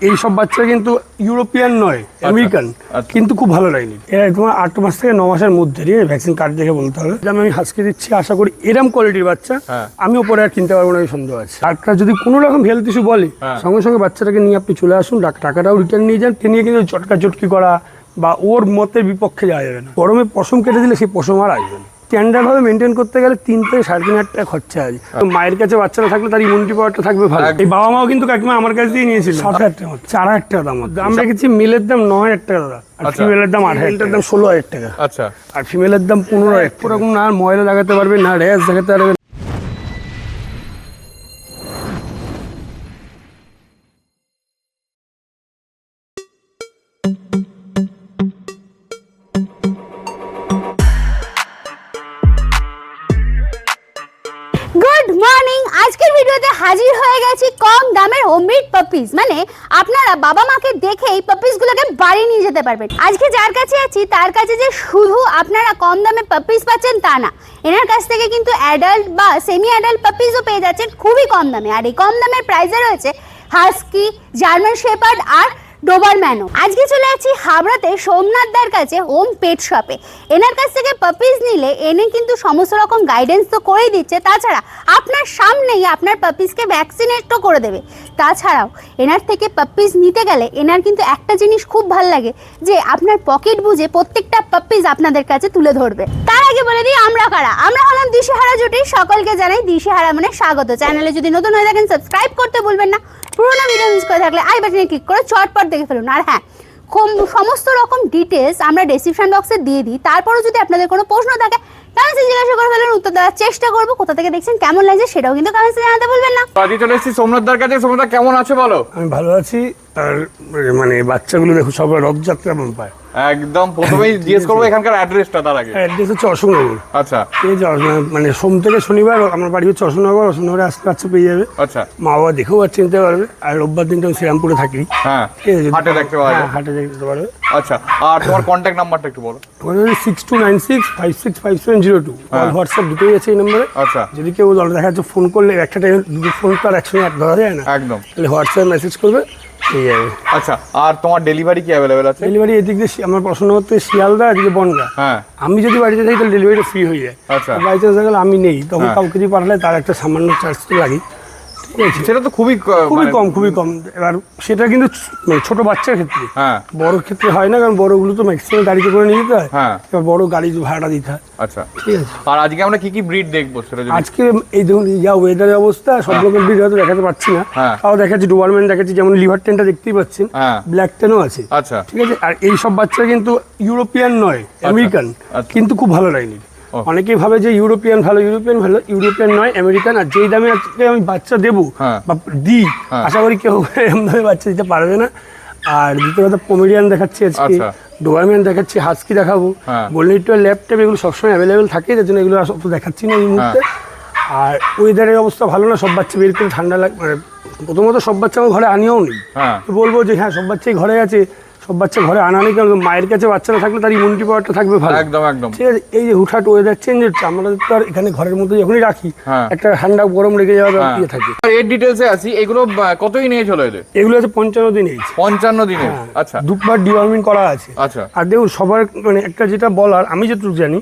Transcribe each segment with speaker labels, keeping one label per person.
Speaker 1: এই সব বাচ্চা কিন্তু ইউরোপিয়ান নয়, আমেরিকান, কিন্তু খুব ভালো লাইনি। এরা তোমার 8 মাস থেকে 9 মাসের মধ্যে ভ্যাকসিন কার্ড দেখে বলতে হবে। আমি হাসকে দিচ্ছি, আশা করি এরম কোয়ালিটির বাচ্চা আমি ওপরে আর কিনতে পারবো না, এই সন্দেহ আছে। ডাক্তার যদি কোনো রকম হেলথ ইস্যু বলে, সঙ্গে সঙ্গে বাচ্চাটাকে নিয়ে আপনি চলে আসুন, টাকাটাও রিটার্ন নিয়ে যান। নিয়ে কিন্তু চটকি করা বা ওর মতের বিপক্ষে যাওয়া যাবে না। গরমে পশম কেটে দিলে সেই পশম আর আসবে না। স্ট্যান্ডার্ড ভাবে মেনটেন করতে গেলে 3 থেকে 3.5 টাকা খরচা আছে। মায়ের কাছে বাচ্চারা থাকলে তার ইমিউনিটি পাওয়ারটা থাকবে ভালো। এই বাবা মাও কিন্তু কাকিমা আমার কাছ দিয়ে নিয়েছিল 7,000 টাকা, 4,000 টাকা দাম। দাম রেখেছি মেলের দাম 9,000 টাকা দাদা, আর ফিমেলের দাম 8,000 টাকা, দাম 16,000 টাকা। আচ্ছা, আর ফিমেলের দাম 15,000 টাকা। ওরকম না আর ময়লা লাগাতে পারবে না, র্যাশ দেখাতে পারবে।
Speaker 2: Good morning. আজকের ভিডিওতে হাজির হয়ে গেছি কম দামের হোমমেড পাপিস। মানে আপনারা বাবা মাকে দেখে এই পাপিসগুলোকে বাড়ি নিয়ে যেতে পারবেন। আজকে যার কাছে আছি তার কাছে যে শুধু আপনারা কম দামে পাপিস পাচ্ছেন তা না, এনার কাছ থেকে কিন্তু অ্যাডাল্ট বা সেমি অ্যাডাল্ট পাপিসও পেয়ে যাচ্ছেন খুবই কম দামে। আর এই কম দামের প্রাইসে রয়েছে হাস্কি, জার্মান শেপার্ড আর ডোবারম্যানও। আজকে চলে যাচ্ছি হাবড়াতে সোমনাথদার কাছে হোম পেট শপে। এনার কাছ থেকে পাপিস নিলে এনে কিন্তু সমস্ত রকম গাইডেন্স তো করেই দিচ্ছে, তাছাড়া আপনার সামনেই আপনার পাপিসকে ভ্যাকসিনেটও করে দেবে। তাছাড়াও এনার থেকে পাপিস নিতে গেলে এনার কিন্তু একটা জিনিস খুব ভালো লাগে, যে আপনার পকেট বুঝে প্রত্যেকটা পাপিস আপনাদের কাছে তুলে ধরবে। তার আগে বলে দিই আমরা কারা। আমরা হলাম দিশেহারা জুটি। সকলকে জানাই দিশেহারা মানে স্বাগত। চ্যানেলে যদি নতুন হয়ে থাকেন সাবস্ক্রাইব করতে ভুলবেন না। পুরোনো ভিডিও মিস করে থাকলে আই বাটনে ক্লিক করে চটপট দেখে ফেলুন। আর হ্যাঁ, সমস্ত রকম ডিটেলস আমরা ডেসক্রিপশন বক্সে দিয়ে দিই। তারপরও যদি আপনাদের কোনো প্রশ্ন থাকে কমেন্টসে জিজ্ঞাসা করে ফেলুন, উত্তর দেওয়ার চেষ্টা করবো। কোথা থেকে দেখছেন, কেমন লাগছে সেটাও কিন্তু কমেন্টসে জানাতে ভুলবেন না।
Speaker 3: আজকে চলে এসেছি সোমনাথদার কাছে। সোমনাথ কেমন আছে বলো?
Speaker 1: আমি ভালো আছি। আর মানে বাচ্চাগুলো দেখো সবাই রথযাত্রা মন পায়।
Speaker 3: একদম প্রথমেই জিজ্ঞেস করবো এখানকার অ্যাড্রেসটা। তার আগে
Speaker 1: অ্যাড্রেস হচ্ছে অশোকনগর।
Speaker 3: আচ্ছা,
Speaker 1: ঠিক আছে, মানে সোম থেকে শনিবার আমার বাড়ি হচ্ছে অশোকনগর। অশোকনগরে আসতে বাচ্চা পেয়ে যাবে।
Speaker 3: আচ্ছা,
Speaker 1: মা বাবা দেখেও আর চিনতে পারবে। আর রোববার দিনটা আমি শ্রীরামপুরে থাকি।
Speaker 3: হ্যাঁ,
Speaker 1: ঠিক আছে,
Speaker 3: হাটে দেখতে পারবে।
Speaker 1: হ্যাঁ, হাটে দেখতে পারবে।
Speaker 3: আচ্ছা, আর তোমার কন্ট্যাক্ট নাম্বারটা একটু বলো।
Speaker 1: 6296565702। কল হোয়াটসঅ্যাপ দুটোই আছে এই নম্বরে।
Speaker 3: আচ্ছা,
Speaker 1: যদি কেউ দেখা যাচ্ছে ফোন করলে একটা টাইমে দুটো ফোন তো আর একসঙ্গে ধরা যায় না,
Speaker 3: একদম,
Speaker 1: তাহলে হোয়াটসঅ্যাপে মেসেজ করবে, পেয়ে যাবে।
Speaker 3: আচ্ছা, আর তোমার ডেলিভারি কি অ্যাভেলেবেল আছে?
Speaker 1: ডেলিভারি এদিক দিয়ে আমার পছন্দ করতে শিয়ালদা, এদিকে বনগা।
Speaker 3: হ্যাঁ,
Speaker 1: আমি যদি বাড়িতে থাকি তাহলে ডেলিভারিটা ফ্রি হয়ে যায়।
Speaker 3: আচ্ছা,
Speaker 1: বাই চান্স গেলে আমি নেই, তখন কাউকে দিয়ে পাঠালে তার একটা সামান্য চার্জ তো লাগে। ঠিক আছে,
Speaker 3: সেটা তো খুবই
Speaker 1: খুবই কম। এবার সেটা কিন্তু ছোট বাচ্চার ক্ষেত্রে,
Speaker 3: হ্যাঁ,
Speaker 1: বড় ক্ষেত্রে হয় না, কারণ বড়গুলো তো ম্যাক্সিমাম গাড়িতে করে নিয়ে যেতে হয়।
Speaker 3: হ্যাঁ,
Speaker 1: এবার বড় গাড়ি ভাড়াটা দিতে হয়।
Speaker 3: আচ্ছা,
Speaker 1: ঠিক আছে।
Speaker 3: আর আজকে আমরা কি কি ব্রিড দেখবো সেটা যদি
Speaker 1: আজকে এই দেখুন যা ওয়েদারের অবস্থা, সব রকম ব্রিড হয়তো দেখাতে পারছি না। তাও দেখাচ্ছি ডোবারম্যান দেখাচ্ছি, যেমন লিভার টেনটা দেখতেই পাচ্ছেন, ব্ল্যাক টেনও আছে।
Speaker 3: আচ্ছা, ঠিক
Speaker 1: আছে। আর এই সব বাচ্চা কিন্তু ইউরোপিয়ান নয়, আমেরিকান, কিন্তু খুব ভালো লাইনি। অনেকেই ভাবে যে ইউরোপিয়ান ভালো, ইউরোপিয়ান নয়, আমেরিকান। আর যেই দামে আজকে আমি বাচ্চা দেবো বা দিই, আশা করি কেউ এরকমভাবে বাচ্চা দিতে পারবে না। আর দ্বিতীয় কথা, পমেরিয়ান দেখাচ্ছি আজকে, ডোবারম্যান দেখাচ্ছি, হাস্কি দেখাবো, গোল্ডেন রিট্রিভার ল্যাপটপ, এগুলো সবসময় অ্যাভেলেবেল থাকে, যার জন্য এগুলো অত দেখাচ্ছি না এই মুহূর্তে। আর ওয়েদারের অবস্থা ভালো না, সব বাচ্চা বের করে ঠান্ডা লাগে। মানে প্রথমত সব বাচ্চা আমার ঘরে আনিও নেই, বলবো যে হ্যাঁ সব বাচ্চাই ঘরে আছে, সব বাচ্চা ঘরে আনা নেই, কারণ মায়ের কাছে বাচ্চারা থাকলে তার ইমিউনিটি পাওয়ারটা থাকবে ভালো।
Speaker 3: একদম একদম, ঠিক
Speaker 1: আছে। এই যে হুটহাট ওয়েদার চেঞ্জ হচ্ছে, আমরা তো আর এখানে ঘরের মধ্যে যখনই রাখি একটা ঠান্ডা গরম লেগে যাওয়ার ইয়ে থাকে।
Speaker 3: এর ডিটেইলসে আসি, এগুলো কতদিন এজ হলো এদের?
Speaker 1: এগুলো আছে 55 দিন এজ।
Speaker 3: 55 দিনে? আচ্ছা,
Speaker 1: দুবার ডিওয়ার্মিং করা আছে।
Speaker 3: আচ্ছা,
Speaker 1: আর দেখুন সবার মানে একটা যেটা বলার, আমি যতটুকু জানি,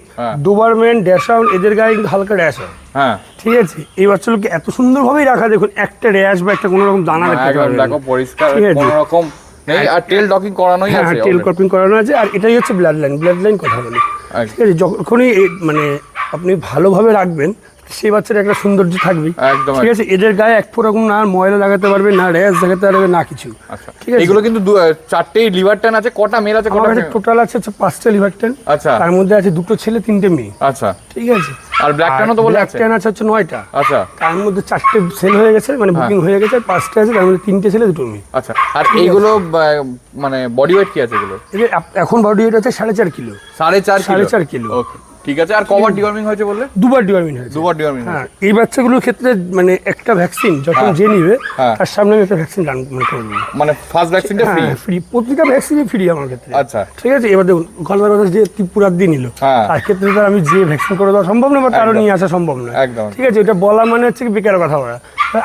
Speaker 1: ডোবারম্যান, ড্যাশাউন, এদের গায়ে কিন্তু হালকা র্যাশ হয়। হ্যাঁ, ঠিক আছে। এই বাচ্চাগুলোকে এত সুন্দরভাবেই রাখা, দেখুন একটা র্যাশ বা একটা কোনো রকম দানা দেখতে পাবেন,
Speaker 3: দেখো পরিষ্কার, কোনো রকম নেই। আর টেল ডকিং করানোই আছে,
Speaker 1: টেল ডকিং করানো আছে। আর এটাই হচ্ছে ব্লাড লাইন কথা বলি। ঠিক আছে, যখনই মানে আপনি ভালোভাবে রাখবেন সেই বাচ্চার একটা সৌন্দর্য থাকবে। ঠিক আছে, এদের গায়ে এক রকম না ময়লা লাগাতে পারবে, না র্যাশ লাগাতে পারবে, না কিছু।
Speaker 3: ঠিক আছে, এগুলো কিন্তু 4টেই লিভার ট্যান আছে। কটা মেল আছে?
Speaker 1: টোটাল আছে 5টা লিভার ট্যান। আচ্ছা, তার মধ্যে আছে 2টো ছেলে 3টে মেয়ে। আচ্ছা, ঠিক আছে।
Speaker 3: আর ব্ল্যাক ট্যানও তো বলে আছে?
Speaker 1: ব্ল্যাক ট্যান আছে 9টা। আচ্ছা, তার মধ্যে 4টে সেল হয়ে গেছে, মানে বুকিং হয়ে গেছে। 5টা আছে, তার মধ্যে 3টে ছেলে 2টো মেয়ে।
Speaker 3: আচ্ছা, আর এইগুলো মানে বডি ওয়েট কি আছে এগুলো?
Speaker 1: এখন বডি ওয়েট আছে 4.5 কিলো। 4.5 কিলো। ওকে,
Speaker 3: ঠিক আছে। আর কবার ডিওয়ার্মিং হয়েছে বললে?
Speaker 1: দুবার ডিওয়ার্মিং হয়েছে। হ্যাঁ, এই বাচ্চাগুলোর ক্ষেত্রে মানে একটা ভ্যাকসিন যখন যে নিবে তার সামনে আমি একটা ভ্যাকসিন রান করে দেবো।
Speaker 3: মানে ফার্স্ট ভ্যাকসিনটা ফ্রি?
Speaker 1: প্রতিটা ভ্যাকসিনই ফ্রি আমার ক্ষেত্রে।
Speaker 3: আচ্ছা,
Speaker 1: ঠিক আছে। এবার দেখুন গলার কথা যে ত্রিপুরার দিয়ে নিল, তার ক্ষেত্রে তো আমি যে ভ্যাকসিন করে দেওয়া সম্ভব না, বা তারও নিয়ে আসা সম্ভব না। একদম, ঠিক আছে। এটা বলা মানে হচ্ছে কি বেকার কথা বলা।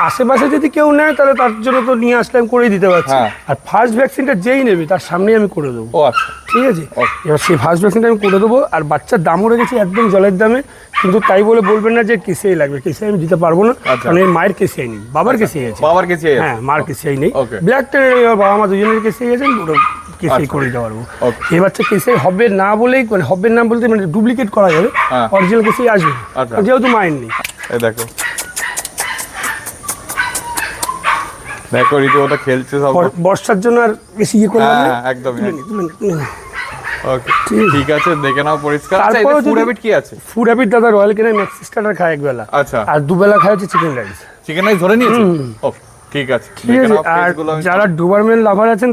Speaker 1: আশেপাশে যদি কেউ নেয় তাহলে তার জন্য তো নিয়ে আসলে আমি করেই দিতে পারছি।
Speaker 3: হ্যাঁ।
Speaker 1: আর ফার্স্ট ভ্যাকসিনটা যেই নেবে তার সামনেই আমি করে দেবো।
Speaker 3: ও আচ্ছা,
Speaker 1: ঠিক আছে, এবার সেই ফার্স্ট ভ্যাকসিনটা আমি করে দেবো। আর বাচ্চার দামও রেখেছি একদম জলের দামে, কিন্তু তাই বলে বলবেন না যে কেসিআই লাগবে, কেসিআই আমি দিতে পারবো না, কারণ এই মায়ের কেসিআই নেই, বাবার কেসিআই আছে।
Speaker 3: বাবার কাছে
Speaker 1: হ্যাঁ, মার কেসিআই নেই,
Speaker 3: Okay.
Speaker 1: ব্ল্যাকটা বাবা মা দুজনের কেসিআই আছে, ওটা কেসিআই করে দিতে পারবো।
Speaker 3: Okay.
Speaker 1: এই বাচ্চা কেসিআই হবে না বলেই, মানে হবে না বলতে মানে ডুপ্লিকেট করা যাবে,
Speaker 3: হ্যাঁ।
Speaker 1: অরিজিনাল কেসিআই আসবে না,
Speaker 3: আচ্ছা।
Speaker 1: যেহেতু মায়ের নেই।
Speaker 3: এই দেখো দেখো রীতিমতো খেলছে সব।
Speaker 1: বর্ষার জন্য আর বেশি ইয়ে করলাম না।
Speaker 3: হ্যাঁ একদমই।
Speaker 1: তুলে নে।
Speaker 3: ওকে ঠিক আছে, দেখে নাও পরিষ্কার। আচ্ছা
Speaker 1: তারপরেও
Speaker 3: এদের ফুড
Speaker 1: যদি-
Speaker 3: হ্যাবিট কি আছে?
Speaker 1: ফুড হ্যাবিট দাদা রয়্যাল কেনের ম্যাক্স স্টার্টার খায় একবেলা,
Speaker 3: আচ্ছা,
Speaker 1: আর দুবেলা খায় হচ্ছে চিকেন রাইস।
Speaker 3: চিকেন রাইস ধরে নিয়েছি। ও ঠিক আছে,
Speaker 1: ঠিক
Speaker 3: দেখে
Speaker 1: আছে।
Speaker 3: নাও
Speaker 1: আর
Speaker 3: পেজগুলো আমি-
Speaker 1: যারা ডুবারম্যান লাভার আছেন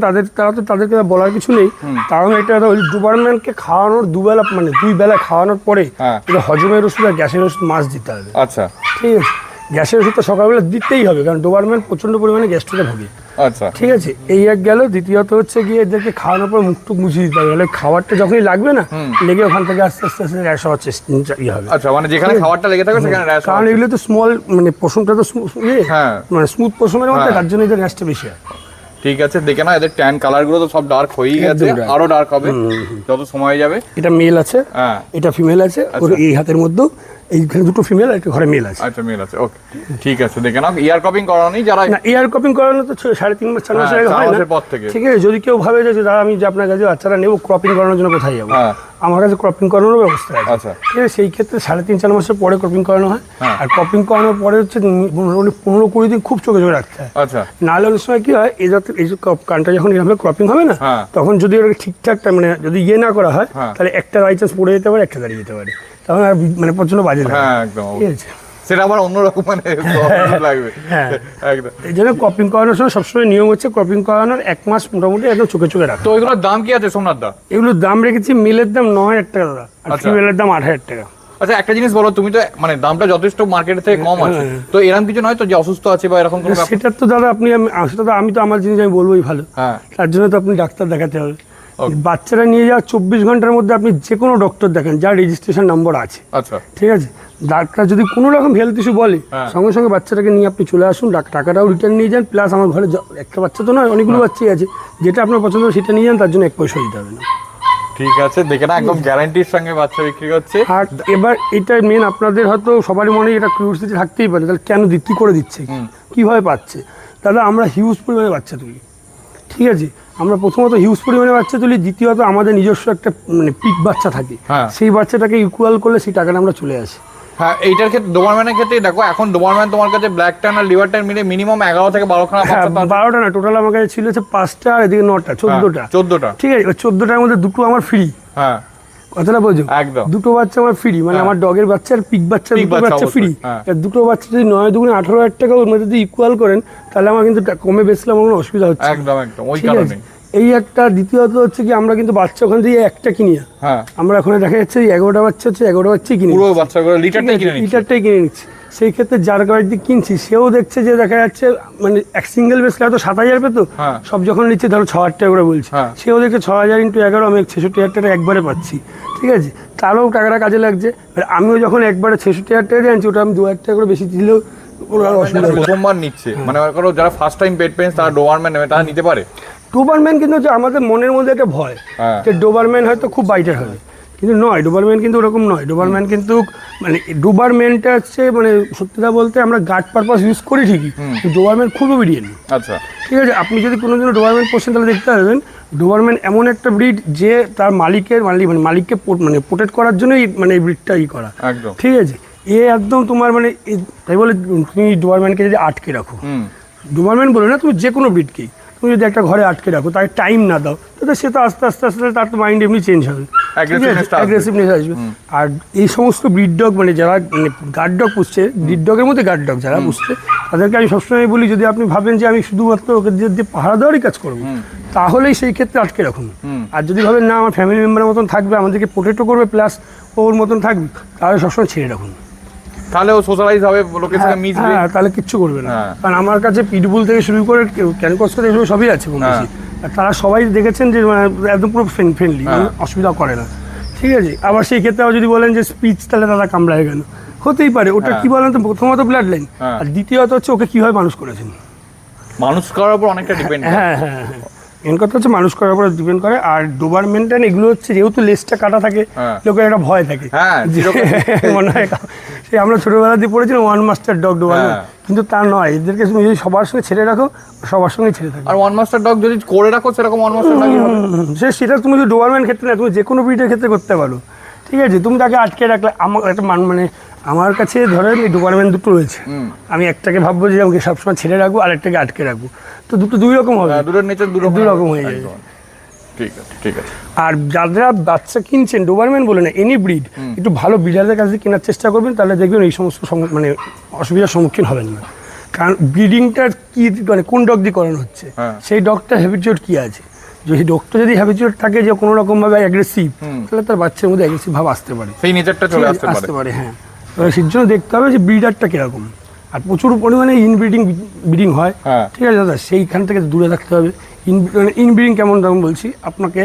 Speaker 1: তাদেরকে বলার কিছু নেই, কারণ এটা ডুবারম্যানকে খাওয়ানোর দুবেলা, মানে 2 বেলা খাওয়ানোর পরে
Speaker 3: হ্যাঁ।
Speaker 1: এটা হজমের ওষুধ আর গ্যাসের ওষুধ মাছ দিতে হবে।
Speaker 3: আচ্ছা
Speaker 1: ঠিক আছে, গ্যাসের ওষুধটা সকালবেলা দিতেই হবে, কারণ ডোবারম্যান প্রচন্ড পরিমাণে গ্যাস্ট্রিকে ভোগে।
Speaker 3: আচ্ছা
Speaker 1: ঠিক আছে, এই এক গেল। দ্বিতীয়ত হচ্ছে গিয়ে এদেরকে খাওয়ানোর পর মুখটুক মুছিয়ে দিতে হবে, নাহলে খাবারটা যখনই লাগবে না লেগে ওখান থেকে আস্তে আস্তে আস্তে র্যাশ হওয়ার চেষ্টা ইয়ে হবে।
Speaker 3: আচ্ছা, মানে যেখানে খাবারটা লেগে থাকবে সেখানে র্যাশ
Speaker 1: কারণ এগুলো তো স্মল, মানে পশমটা তো
Speaker 3: হ্যাঁ।
Speaker 1: মানে স্মুথ পশমের মধ্যে,
Speaker 3: হ্যাঁ।
Speaker 1: তার জন্য এদের র্যাশটা বেশি হয়।
Speaker 3: ঠিক আছে, দেখে না এদের ট্যান কালার গুলো তো সব ডার্ক হয়েই গেছে,
Speaker 1: একদম dark।
Speaker 3: আরো ডার্ক হবে যত সময় যাবে।
Speaker 1: এটা মেল আছে,
Speaker 3: হ্যাঁ
Speaker 1: এটা ফিমেল আছে, ওর এই হাতের মধ্যেও এইখানে দুটো ফিমেল, একটা ঘরে মেল আছে।
Speaker 3: আচ্ছা মেল আছে, ওকে ঠিক আছে। দেখে নাও ইয়ার কপিং করানো নেই যারা
Speaker 1: না, এয়ার কপিং করানো তো 3.5 মাস 4 মাস
Speaker 3: হ্যাঁ,
Speaker 1: আগে
Speaker 3: 4
Speaker 1: হয় না।
Speaker 3: মাসের পর থেকে।
Speaker 1: ঠিক আছে, যদি কেউ ভাবে যে দাদা আমি যে আপনার কাছে বাচ্চারা নেবো ক্রপিং করানোর জন্য কোথায় যাবো,
Speaker 3: হ্যাঁ।
Speaker 1: আমার কাছে ক্রপিং করানোর ব্যবস্থা আছে।
Speaker 3: আচ্ছা।
Speaker 1: ঠিক আছে, সেই ক্ষেত্রে 3.5-4 মাসের পরে ক্রপিং করানো হয়।
Speaker 3: হ্যাঁ।
Speaker 1: আর ক্রপিং করানোর পরে হচ্ছে মোটামুটি 15-20 দিন খুব চোখে চোখে রাখতে হয়।
Speaker 3: আচ্ছা
Speaker 1: নাহলে অনেক সময় কি হয়, এই যে কানটা যখন এরকম ক্রপিং হবে না,
Speaker 3: হ্যাঁ।
Speaker 1: তখন যদি ওটা ঠিকঠাক মানে যদি ইয়ে না করা হয়,
Speaker 3: হ্যাঁ।
Speaker 1: তাহলে একটা বাই চান্স পড়ে যেতে পারে, একটা দাঁড়িয়ে যেতে পারে, তখন আর মানে প্রচন্ড বাজে লাগে।
Speaker 3: হ্যাঁ একদম,
Speaker 1: ঠিক আছে,
Speaker 3: সেটা আবার অন্যরকম মানে problem লাগবে।
Speaker 1: হ্যাঁ।
Speaker 3: একদম।
Speaker 1: এই জন্য ক্রপিং করানোর সময় সবসময় নিয়ম হচ্ছে ক্রপিং করানোর 1 মাস মোটামুটি একদম চোখে চোখে রাখা।
Speaker 3: তো এগুলোর দাম কি আছে সোমনাথ দা?
Speaker 1: এগুলোর দাম রেখেছি, মেলের দাম 9,000 টাকা দাদা, আর
Speaker 3: আচ্ছা।
Speaker 1: ফিমেলের দাম 8,000 টাকা।
Speaker 3: আচ্ছা একটা জিনিস বলো, তুমি তো মানে দামটা যথেষ্ট মার্কেট থেকে কম আছে, তো এরকম কিছু নয় তো যে অসুস্থ আছে বা এরকম কোনো ব্যাপার?
Speaker 1: সেটা তো দাদা সেটা তো আমি তো আমার জিনিস আমি বলবোই ভালো,
Speaker 3: হ্যাঁ
Speaker 1: তার জন্য তো আপনি ডাক্তার দেখাতে হবে।
Speaker 3: Okay.
Speaker 1: বাচ্চারা নিয়ে যাওয়া 24 ঘন্টার মধ্যে আপনি যে কোনো ডক্টর দেখেন যার রেজিস্ট্রেশন নম্বর আছে।
Speaker 3: আচ্ছা
Speaker 1: ঠিক আছে, ডাক্তার যদি কোনো রকম হেলথ ইস্যু বলে,
Speaker 3: হ্যাঁ।
Speaker 1: সঙ্গে সঙ্গে বাচ্চাটাকে নিয়ে আপনি চলে আসুন, টাকাটাও রিটার্ন নিয়ে যান, প্লাস আমার ঘরে একটা বাচ্চা তো নয়, অনেকগুলো বাচ্চাই আছে, যেটা আপনার পছন্দ হবে সেটা নিয়ে যান, তার জন্য 1 পয়সা দিতে হবে না।
Speaker 3: ঠিক আছে, দেখে না একদম গ্যারান্টির সঙ্গে বাচ্চা বিক্রি হচ্ছে।
Speaker 1: আর এবার এটা মেন, আপনাদের হয়তো সবারই মনে এটা কিউরিওসিটি থাকতেই পারে, তাহলে কেন কী করে দিচ্ছে, কীভাবে পাচ্ছে? দাদা আমরা হিউজ পরিমাণে বাচ্চা তুলি। ঠিক আছে, আমরা প্রথমত হিউজ পরিমাণে বাচ্চা তুলি, দ্বিতীয়ত আমাদের নিজস্ব একটা মানে পিক বাচ্চা থাকে,
Speaker 3: হ্যাঁ।
Speaker 1: সেই বাচ্চাটাকে ইকুয়াল করলে সেই টাকাটা আমরা চলে আসি।
Speaker 3: হ্যাঁ এইটার ক্ষেত্রে ডোবারম্যানের ক্ষেত্রে দেখো, এখন ডোবারম্যান তোমার কাছে ব্ল্যাক ট্যান আর লিভার ট্যান মিলে মিনিমাম 11 থেকে 12 খানা
Speaker 1: হ্যাঁ,
Speaker 3: বাচ্চা তো আছে।
Speaker 1: 12টা না, টোটাল আমার কাছে ছিল হচ্ছে 5টা, আর এদিকে 9টা, 14টা।
Speaker 3: 14টা।
Speaker 1: ঠিক আছে, এবার 14টার মধ্যে দুটো আমার ফ্রি,
Speaker 3: হ্যাঁ
Speaker 1: কথাটা বোঝো,
Speaker 3: একদম।
Speaker 1: দুটো বাচ্চা আমার ফ্রি, মানে
Speaker 3: হ্যাঁ।
Speaker 1: আমার ডগের বাচ্চা আর পিক বাচ্চা,
Speaker 3: Pig
Speaker 1: দুটো
Speaker 3: বাচ্চা
Speaker 1: বাচ্চা ফ্রি।
Speaker 3: অবশ্যই, হ্যাঁ।
Speaker 1: দুটো বাচ্চা যদি 9 দুগুণে 18,000 টাকা ওর মধ্যে যদি ইকুয়াল করেন, তাহলে আমার কিন্তু কমে বেচলে আমার কোনো অসুবিধা হচ্ছে না।
Speaker 3: একদম একদম, ওই
Speaker 1: ঠিক
Speaker 3: কারণে।
Speaker 1: আছে, এই একটা। দ্বিতীয়ত হচ্ছে কি, আমরা কিন্তু বাচ্চা ওখান থেকে একটা কিনি না,
Speaker 3: হ্যাঁ
Speaker 1: আমরা ওখানে দেখা যাচ্ছে 11টা বাচ্চা হচ্ছে 11টা বাচ্চাই কিনি,
Speaker 3: পুরো বাচ্চাগুলো লিটারটাই কিনে নিচ্ছি।
Speaker 1: লিটারটাই কিনে নিচ্ছি। সেই ক্ষেত্রে যার গাড়ি দিয়ে কিনছি সেও দেখছে যে দেখা যাচ্ছে মানে এক সিঙ্গেল বেসলে হয়তো 7,000 পেতো,
Speaker 3: হ্যাঁ।
Speaker 1: সব যখন নিচ্ছে ধরো 6,000 টাকা করে বলছে,
Speaker 3: হ্যাঁ।
Speaker 1: সেও দেখছে 6,000 × 11 আমি 66,000 টাকা একবারে পাচ্ছি। ঠিক আছে, তারও টাকাটা কাজে লাগছে। আর আমিও যখন একবারে 66,000 টাকা দিয়ে আনছি, ওটা আমি 2,000 টাকা করে বেশি দিলেও কোনো আর অসুবিধা নেই।
Speaker 3: প্রথমবার নিচ্ছে মানে মনে করো যারা ফার্স্ট টাইম পেট পেন্স তারা ডোবারম্যান নেবে, তারা নিতে পারে।
Speaker 1: ডোবারম্যান কিন্তু হচ্ছে আমাদের মনের মধ্যে একটা ভয়,
Speaker 3: হ্যাঁ।
Speaker 1: যে ডোবারম্যান হয়তো খুব বাইটার হবে, কিন্তু নয়, ডোবারম্যান কিন্তু ওরকম নয়। ডোবারম্যান কিন্তু মানে ডোবারম্যানটা হচ্ছে মানে সত্যিটা বলতে আমরা গার্ড পারপাস ইউজ করি ঠিকই, কিন্তু ডোবারম্যান খুব ওবিডিয়েন্ট।
Speaker 3: আচ্ছা
Speaker 1: ঠিক আছে, আপনি যদি কোনোদিনও ডোবারম্যান পোষেন তাহলে দেখতে পারবেন ডোবারম্যান এমন একটা ব্রিড যে তার মালিককে মানে প্রোটেক্ট করার জন্যই মানে এই ব্রিডটা করা।
Speaker 3: একদম।
Speaker 1: ঠিক আছে, একদম তোমার মানে তাই বলে তুমি ডোবারম্যানকে যদি আটকে রাখো, ডোবারম্যান বলে না, তুমি যে কোনো ব্রিডকেই তুমি যদি একটা ঘরে আটকে রাখো, তাকে টাইম না দাও, তাহলে সে তো আস্তে আস্তে আস্তে তার তো মাইন্ড এমনি চেঞ্জ হবে, অ্যাগ্রেসিভনেস আসবে। আর এই সমস্ত ব্রিড ডগ মানে যারা মানে গার্ড ডগ পুষছে, ব্রিড ডগের মধ্যে গার্ড ডগ যারা পুষছে, তাদেরকে আমি সবসময় বলি, যদি আপনি ভাবেন যে আমি শুধুমাত্র ওকে দিয়ে পাহারা দেওয়ারই কাজ করবো, তাহলেই সেই ক্ষেত্রে আটকে রাখুন। আর যদি ভাবেন না আমার ফ্যামিলি মেম্বারের মতন থাকবে, আমাদেরকে প্রোটেক্টও করবে, প্লাস ওর মতন থাকবে, তাহলে সবসময় ছেড়ে রাখুন।
Speaker 3: তাহলে ও সোশ্যালাইজ হবে, লোকের সাথে মিশবে।
Speaker 1: হ্যাঁ, তাহলে কিচ্ছু করবে না।
Speaker 3: হ্যাঁ।
Speaker 1: কারণ আমার কাছে পিটবুল থেকে শুরু করে ক্যানকস থেকে এগুলো সবই আছে কম বেশি। আর তারা সবাই দেখেছেন যে মানে একদম পুরো ফ্রেন্ডলি, অসুবিধা করে না। ঠিক আছে, আবার সেই ক্ষেত্রে আবার যদি বলেন যে স্পিচ, তাহলে তারা কামড়ায় কেন, হতেই পারে। ওটা কি বলেন তো, প্রথমত ব্লাড লাইন, আর দ্বিতীয়ত হচ্ছে ওকে কিভাবে মানুষ করেছেন।
Speaker 3: মানুষ করার উপর অনেকটা ডিপেন্ড।
Speaker 1: হ্যাঁ হ্যাঁ হ্যাঁ, মেন কথা হচ্ছে মানুষ করার উপর ডিপেন্ড করে। আর ডোবার মেনটেন এগুলো হচ্ছে যেহেতু লেজটা কাটা থাকে, লোকের একটা ভয় থাকে মনে হয় সে আমরা ছোটবেলা দিয়ে পড়েছিলাম ওয়ান মাস্টার ডগ ডোবারম্যান, কিন্তু তা নয়। এদেরকে তুমি যদি সবার সঙ্গে ছেড়ে রাখো, সবার সঙ্গে ছেড়ে থাকো।
Speaker 3: আর ওয়ান মাস্টার ডগ যদি করে রাখো সেরকম ওয়ান মাস্টার ডগই হবে।
Speaker 1: সেটা তুমি যদি ডোবারম্যান ক্ষেত্রে না, তুমি যে কোনো ব্রিডের ক্ষেত্রে করতে পারো। ঠিক আছে, তুমি তাকে আটকে রাখলে, আমার একটা মানে আমার কাছে ধরেন এই ডোবারম্যান দুটো রয়েছে, আমি একটাকে ভাববো যে আমাকে সবসময় ছেড়ে রাখবো, আর একটাকে আটকে রাখবো, তো দুটো দুই রকম হবে,
Speaker 3: দুটোর নেচার দুই রকম
Speaker 1: হয়ে যায়।
Speaker 3: ঠিক আছে ঠিক আছে।
Speaker 1: আর যারা বাচ্চা কিনছেন ডোবারম্যান বলে না, এনি ব্রিড, একটু ভালো ব্রিডারদের কাছে কেনার চেষ্টা করবেন, তাহলে দেখবেন এই সমস্ত মানে অসুবিধার সম্মুখীন হবেন না। কারণ ব্রিডিংটা কি মানে কোন ডগ দিয়ে করানো হচ্ছে, সেই ডগটার হ্যাবিচুয়েট কি আছে। যদি ডগটা যদি হ্যাবিচুয়েট থাকে যে কোনো রকমভাবে অ্যাগ্রেসিভ, তাহলে তার বাচ্চার মধ্যে অ্যাগ্রেসিভ ভাব আসতে পারে,
Speaker 3: সেই নেচারটা চলে আসতে পারে।
Speaker 1: হ্যাঁ, সেই জন্য দেখতে হবে যে ব্রিডারটা কিরকম। আর প্রচুর পরিমাণে ব্রিডিং হয়, ঠিক আছে দাদা, সেইখান থেকে দূরে থাকতে হবে। ইনব্রিডিং কেমন তখন বলছি আপনাকে,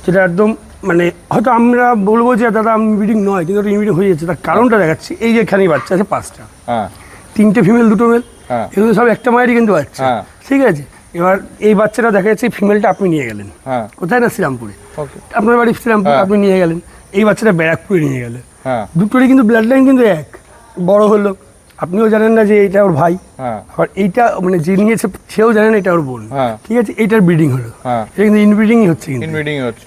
Speaker 1: যেটা একদম মানে হয়তো আমরা বলবো যে দাদা ইনব্রিডিং নয়, কিন্তু ওটা ইনব্রিডিং হয়ে যাচ্ছে। তার কারণটা দেখাচ্ছি, এই যে এখানেই বাচ্চা আছে 5টা, 3টে ফিমেল 2টো মেল, এগুলো সব একটা মায়েরই কিন্তু বাচ্চা। ঠিক আছে, এবার এই বাচ্চাটা দেখা যাচ্ছে ফিমেলটা আপনি নিয়ে গেলেন কোথায় না, শ্রীরামপুরে, আপনার বাড়ি শ্রীরামপুর, আপনি নিয়ে গেলেন। এই বাচ্চাটা ব্যারাকপুরে নিয়ে গেলেন, দুটোরই কিন্তু ব্লাড লাইন কিন্তু এক, বড় হলো, আপনিও জানেন না যে এইটা ওর ভাই, আবার এইটা মানে যে নিয়েছে সেও জানেন এটা ওর বোন। ঠিক আছে, এইটার ব্রিডিং হলো, এটা কিন্তু ইনব্রিডিংই হচ্ছে,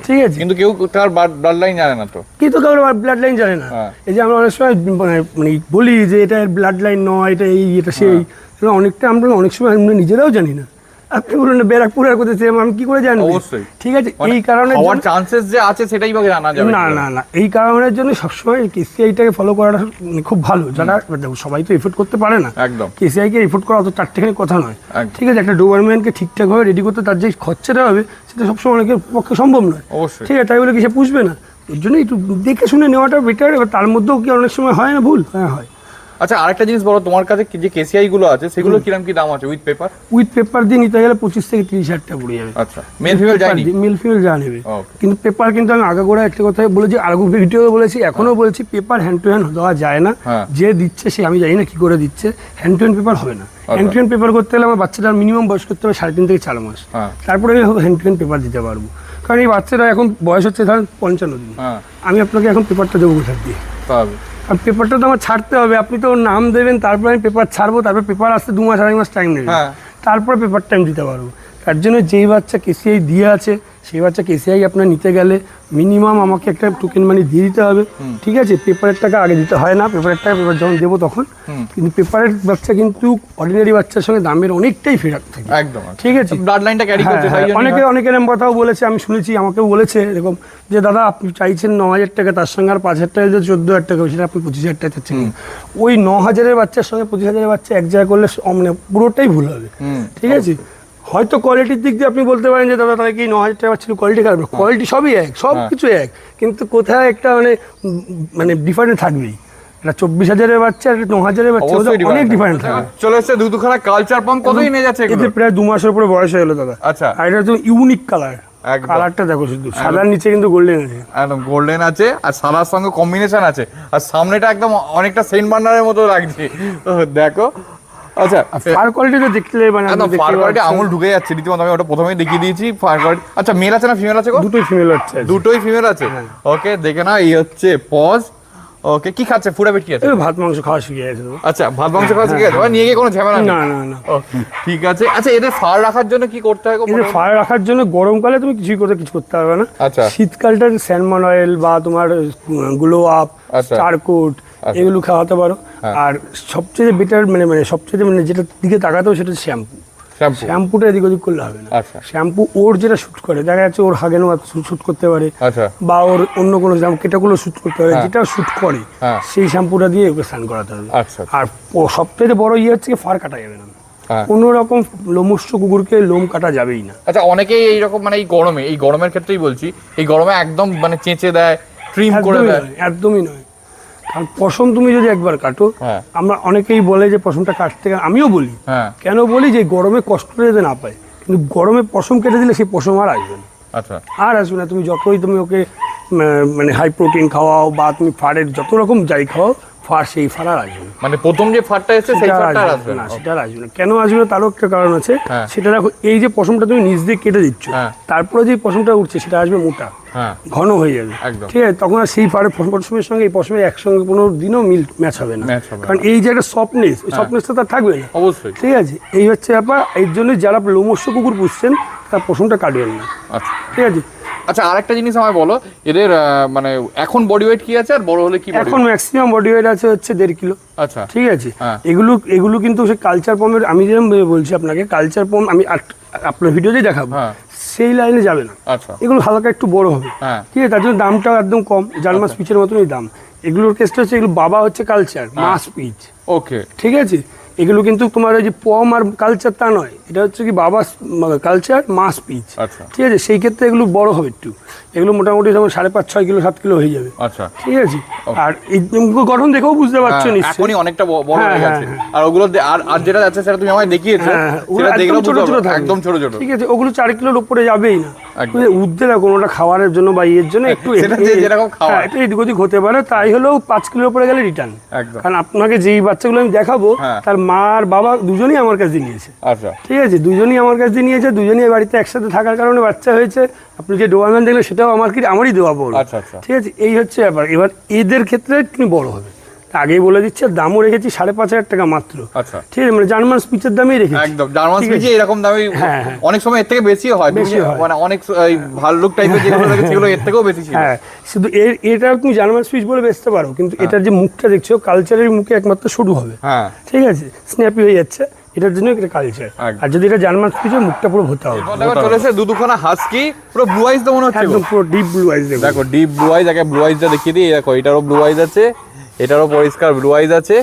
Speaker 1: ঠিক আছে।
Speaker 3: কিন্তু কেউ তার ব্লাড লাইন জানে না, তো
Speaker 1: কিন্তু কেউ ব্লাড লাইন জানে না। এই যে আমরা অনেক সময় মানে বলি যে এটা ব্লাড লাইন নয়, এটা এই এটা সেই, অনেকটা আমরা অনেক সময় আমরা নিজেরাও জানি না। আপনি বলুন না ব্যারাকপুরের কোথায়, আমি কি করে জানবো?
Speaker 3: অবশ্যই,
Speaker 1: ঠিক আছে, এই কারণে
Speaker 3: হওয়ার চান্সেস যে আছে সেটাই বাকি জানা যাবে
Speaker 1: না। না না, এই কারণের জন্য সবসময় কেসিআইটাকে ফলো করাটা খুব ভালো। যারা সবাই তো এফোর্ড করতে পারে না,
Speaker 3: একদম
Speaker 1: কেসিআইকে এফোর্ড করা অত চারটেখানি কথা নয়। ঠিক আছে, একটা ডোবারম্যানকে ঠিকঠাকভাবে রেডি করতে তার যে খরচাটা হবে, সেটা সবসময় অনেকের পক্ষে সম্ভব নয়।
Speaker 3: অবশ্যই,
Speaker 1: ঠিক আছে, তাই বলে কি সে পুষবে না? ওই জন্য একটু দেখে শুনে নেওয়াটা বেটার। এবার তার মধ্যেও কি অনেক সময় হয় না ভুল? হ্যাঁ হয়।
Speaker 3: আচ্ছা, আরেকটা জিনিস বলো, তোমার কাছে যে কেসিআই গুলো আছে সেগুলো কিরকম কি দাম আছে উইথ পেপার?
Speaker 1: উইথ পেপার দিয়ে নিতে গেলে 25 থেকে 30 হাজার টাকা পড়ে যাবে।
Speaker 3: আচ্ছা, মেল ফিমেল যায়নি?
Speaker 1: মেল ফিমেল যা নেবে, কিন্তু পেপার কিন্তু আমি আগাগোড়া একটা কথা বলেছি, আগে ভিডিও বলেছি, এখনো বলছি, পেপার হ্যান্ড টু হ্যান্ড দেওয়া যায় না। যে দিচ্ছে সে আমি জানি না কি করে দিচ্ছে, হ্যান্ড টু হ্যান্ড পেপার হবে না। হ্যান্ড টু হ্যান্ড পেপার করতে গেলে আমার বাচ্চাটার মিনিমাম বয়স করতে হবে 3.5 থেকে 4 মাস, তারপরে আমি হ্যান্ড টু হ্যান্ড পেপার দিতে পারবো। কারণ এই বাচ্চারা এখন বয়স হচ্ছে ধরেন 55 দিন, আমি আপনাকে এখন পেপারটা দেবো কোথায় দিয়ে? আর পেপারটা তো আমার ছাড়তে হবে, আপনি তো নাম দেবেন, তারপর আমি পেপার ছাড়বো, তারপর পেপার আসতে 2 মাস 2.5 মাস টাইম নেবে, তারপরে পেপার টাইম দিতে পারবো। তার জন্য যেই বাচ্চা কেসিআই দিয়ে আছে, সেই বাচ্চা কেসিআই আপনার নিতে গেলে মিনিমাম আমাকে একটা টোকেন মানি দিয়ে দিতে হবে। ঠিক আছে, পেপারের টাকা আগে দিতে হয় না, পেপারের টাকা পেপার যখন দেবো তখন। কিন্তু পেপারের বাচ্চা কিন্তু অর্ডিনারি বাচ্চার সঙ্গে দামের অনেকটাই ফেরাক থাকে, একদম। ঠিক আছে, ব্লাড লাইনটা ক্যারি করতে হয়। অনেকের এরকম কথাও বলেছে, আমি শুনেছি, আমাকেও বলেছে এরকম যে দাদা আপনি চাইছেন 9,000 টাকা, তার সঙ্গে আর 5,000 টাকা, 14,000 টাকা, সেটা আপনি 25,000 টাকা চাচ্ছেন। ওই 9,000-এর বাচ্চার সঙ্গে 25,000-এর বাচ্চা এক জায়গায় করলে মানে পুরোটাই ভুল হবে। ঠিক আছে, হয়তো কোয়ালিটির দিক দিয়ে আপনি বলতে পারেন যে দাদা তাহলে কি 9,000 টাকা ছিল কোয়ালিটি খারাপ, কোয়ালিটি সবই এক, সব কিছু এক, কিন্তু কোথায় একটা মানে ডিফারেন্ট থাকবেই। এটা 24,000-এর বাচ্চা আর 9,000-এর বাচ্চা অনেক ডিফারেন্ট থাকে।
Speaker 3: চলে এসেছে দুধখানা কালচার পাম্প, কতই নিয়ে যাচ্ছে
Speaker 1: এতে প্রায় 2 মাসের উপরে বয়স হয়ে গেল দাদা। আচ্ছা, আর এটা তো ইউনিক কালার, কালারটা দেখো, শুধু সাদার নিচে কিন্তু গোল্ডেন আছে,
Speaker 3: একদম গোল্ডেন আছে, আর সাদার সঙ্গে কম্বিনেশন আছে, আর সামনেটা একদম অনেকটা সেন্ট বার্নারের মতো লাগছে, দেখো। আচ্ছা,
Speaker 1: ফার কোয়ালিটি তো দেখলে মানে
Speaker 3: ফার কোয়ালিটি আঙুল ঢুকে যাচ্ছে রীতিমতো, আমি ওটা প্রথমেই দেখিয়ে দিয়েছি ফার কোয়ালিটি। আচ্ছা, মেল আছে না ফিমেল আছে?
Speaker 1: দুটোই ফিমেল আছে,
Speaker 3: দুটোই ফিমেল আছে। ওকে, দেখে না, এই হচ্ছে পজ। ওকে, কি খাচ্ছে? ফুড হ্যাবিট কি আছে?
Speaker 1: ভাত মাংস খাওয়া শিখে গেছে।
Speaker 3: আচ্ছা, ভাত মাংস খাওয়া শিখে গেছে, নিয়ে গিয়ে কোনো ঝামেলা
Speaker 1: না না না।
Speaker 3: ঠিক আছে। আচ্ছা, এদের ফার রাখার জন্য কি করতে হয়?
Speaker 1: এদের ফার রাখার জন্য গরমকালে তুমি কিছু করতে পারবে না। আচ্ছা, শীতকালটা স্যালমন অয়েল বা তোমার গ্লো আপ, চারকোট, এগুলো খাওয়াতে পারো। আর সবচেয়ে বেটার মানে সবচেয়ে মানে যেটা দিকে তাকাতে হবে সেটা শ্যাম্পু। শ্যাম্পুটা এদিক ওদিক করলে হবে না। শ্যাম্পু ওর যেটা শুট করে, দেখা যাচ্ছে ওর হাগেনো শুট করতে পারে, বা ওর অন্য কোনো কেটাগুলো শুট করতে পারে, যেটা শুট করে সেই শ্যাম্পুটা দিয়ে ওকে স্নান করাতে হবে। আর সবচেয়ে বড় ইয়ে হচ্ছে ফার কাটা যাবে না, কোনো রকম লোমস্য কুকুরকে লোম কাটা যাবেই না।
Speaker 3: আচ্ছা, অনেকেই এইরকম মানে এই গরমের ক্ষেত্রেই বলছি, এই গরমে একদম মানে চেঁচে দেয়, ট্রিম করে দেয়,
Speaker 1: একদমই নয়। কারণ পশম তুমি যদি একবার কাটো, আমরা অনেকেই বলে যে পশমটা কাটতে, আমিও বলি, কেন বলি যে গরমে কষ্ট যাতে না পায়, কিন্তু গরমে পশম কেটে দিলে সেই পশম আর আসবে না। আচ্ছা, আর আসবে না। তুমি যতই তুমি ওকে মানে হাই প্রোটিন খাওয়াও বা তুমি ফারের যত রকম যাই খাওয়াও, ফার সেই ফার আর আসবে না।
Speaker 3: মানে প্রথম যে ফারটা এসেছে সেই ফারটা আর আসবে
Speaker 1: না,
Speaker 3: না।
Speaker 1: সেটা আর আসবে না। কেন আসবে না তারও একটা কারণ আছে।
Speaker 3: হ্যাঁ।
Speaker 1: সেটা দেখো, এই যে পশমটা তুমি নিচ দিয়ে কেটে দিচ্ছ,
Speaker 3: হ্যাঁ।
Speaker 1: তারপরে যে পশমটা উঠছে সেটা আসবে মোটা,
Speaker 3: হ্যাঁ
Speaker 1: ঘন হয়ে যাবে।
Speaker 3: একদম।
Speaker 1: ঠিক আছে, তখন আর সেই ফারের পশমের সঙ্গে এই পশমের একসঙ্গে কোনো দিনও ম্যাচ হবে না।
Speaker 3: Match হবে না।
Speaker 1: কারণ এই যে একটা সফটনেস, ওই সফটনেসটা তার থাকবে না।
Speaker 3: অবশ্যই।
Speaker 1: ঠিক আছে, এই হচ্ছে ব্যাপার। এর জন্য যারা লোমস্য কুকুর পুষছেন তার পশমটা কাটবেন না।
Speaker 3: আচ্ছা
Speaker 1: ঠিক আছে,
Speaker 3: আচ্ছা, আরেকটা জিনিস আমায় বলো, এদের মানে এখন বডি ওয়েট কি আছে আর বড় হলে কি body
Speaker 1: এখন ম্যাক্সিমাম বডি ওয়েট আছে হচ্ছে 1.5 কিলো।
Speaker 3: weight? আচ্ছা
Speaker 1: ঠিক আছে,
Speaker 3: হ্যাঁ।
Speaker 1: এগুলো কিন্তু সে কালচার পমের, আমি যেরকম বলছি আপনাকে, কালচার পম আমি আপনার ভিডিওতেই দেখাবো,
Speaker 3: হ্যাঁ।
Speaker 1: সেই লাইনে যাবে না।
Speaker 3: আচ্ছা
Speaker 1: এগুলো হালকা একটু বড় হবে।
Speaker 3: হ্যাঁ।
Speaker 1: ঠিক আছে, তার জন্য দামটাও একদম কম, জার্মান স্পিচের মতনই দাম। এগুলোর কেসটা হচ্ছে, এগুলো বাবা হচ্ছে কালচার, মা স্পিচ।
Speaker 3: ওকে
Speaker 1: ঠিক আছে, এগুলো কিন্তু তোমার ওই যে পম আর কালচার তা নয়, এটা হচ্ছে কি বাবা কালচার, মা স্পিচ।
Speaker 3: আচ্ছা
Speaker 1: ঠিক আছে, সেই ক্ষেত্রে এগুলো বড় হবে একটু। এগুলো মোটামুটি যেমন 5.5-6 কিলো 7 কিলো হয়ে যাবে।
Speaker 3: আচ্ছা।
Speaker 1: ঠিক আছে, আর এই গঠন দেখেও বুঝতে পারছো
Speaker 3: হ্যাঁ,
Speaker 1: নিশ্চয়ই।
Speaker 3: এখনই অনেকটা বড়
Speaker 1: হ্যাঁ,
Speaker 3: হয়ে গেছে।
Speaker 1: হ্যাঁ,
Speaker 3: আর ওগুলো আর যেটা যাচ্ছে সেটা তুমি আমায় দেখিয়েছো,
Speaker 1: হ্যাঁ, ওগুলো
Speaker 3: সেটা
Speaker 1: একদম
Speaker 3: দেখলেও
Speaker 1: ছোট ছোট থাকবে।
Speaker 3: একদম ছোট ছোট।
Speaker 1: ঠিক আছে, ওগুলো 4 কিলোর উপরে যাবেই না।
Speaker 3: একদম।
Speaker 1: উঠতে না কোনোটা খাওয়ারের জন্য বা ইয়ের জন্য একটু
Speaker 3: সেটা যেরকম খাওয়ার।
Speaker 1: হ্যাঁ, একটু এদিক ওদিক হতে পারে, তাই হলেও 5 কিলোর উপরে গেলে রিটার্ন।
Speaker 3: একদম।
Speaker 1: কারণ আপনাকে যেই বাচ্চাগুলো আমি দেখাবো,
Speaker 3: হ্যাঁ।
Speaker 1: তার মা আর বাবা দুজনেই আমার কাছে নিয়েছে।
Speaker 3: আচ্ছা
Speaker 1: ঠিক আছে, দুজনেই আমার কাছে নিয়েছে, দুজনেই এই বাড়িতে একসাথে থাকার কারণে বাচ্চা হয়েছে। আপনি যে ডোয়ারম্যান দেখলেন সেটাও আমারই দেওয়া বড়।
Speaker 3: আচ্ছা আচ্ছা
Speaker 1: ঠিক আছে, এই হচ্ছে ব্যাপার। এবার এদের ক্ষেত্রে একটু বড় হবে, আগেই বলে দিচ্ছে। দামও রেখেছি 5,500 টাকা মাত্র।
Speaker 3: আচ্ছা
Speaker 1: ঠিক আছে, মানে জার্মান স্পিচের দামই রেখেছি।
Speaker 3: একদম। জার্মান
Speaker 1: ঠিক
Speaker 3: স্পিচে এরকম দামে
Speaker 1: হ্যাঁ, হ্যাঁ।
Speaker 3: অনেক সময় এর থেকে বেশিও হয়,
Speaker 1: বেশি হয়।
Speaker 3: মানে অনেক এই ভাল্লুক টাইপের যেগুলো থাকে সেগুলো এর থেকেও বেশি ছিল।
Speaker 1: হ্যাঁ, শুধু এটা তুমি জার্মান স্পিচ বলে বেচতে পারো, কিন্তু এটার যে মুখটা দেখছো, কালচারের মুখে একমাত্র শুরু হবে।
Speaker 3: হ্যাঁ
Speaker 1: ঠিক আছে, স্ন্যাপি হয়ে যাচ্ছে, এটার জন্য এটা কালচার।
Speaker 3: একদম।
Speaker 1: আর যদি এটা জার্মান স্পিচ হয়, মুখটা পুরো ভোতা হবে,
Speaker 3: এবার চলে এসে দুখানা হাস্কি, পুরো ব্লু আইজ তো মনে হচ্ছে।
Speaker 1: একদম পুরো ডিপ ব্লু আইজ।
Speaker 3: দেখো ডিপ ব্লু আইজ, আগে ব্লু আইজটা দেখিয়ে দিই। দেখো এটারও ব্লু আইজ আছে, এটারও পরিষ্কার ব্লু আইজ আছে।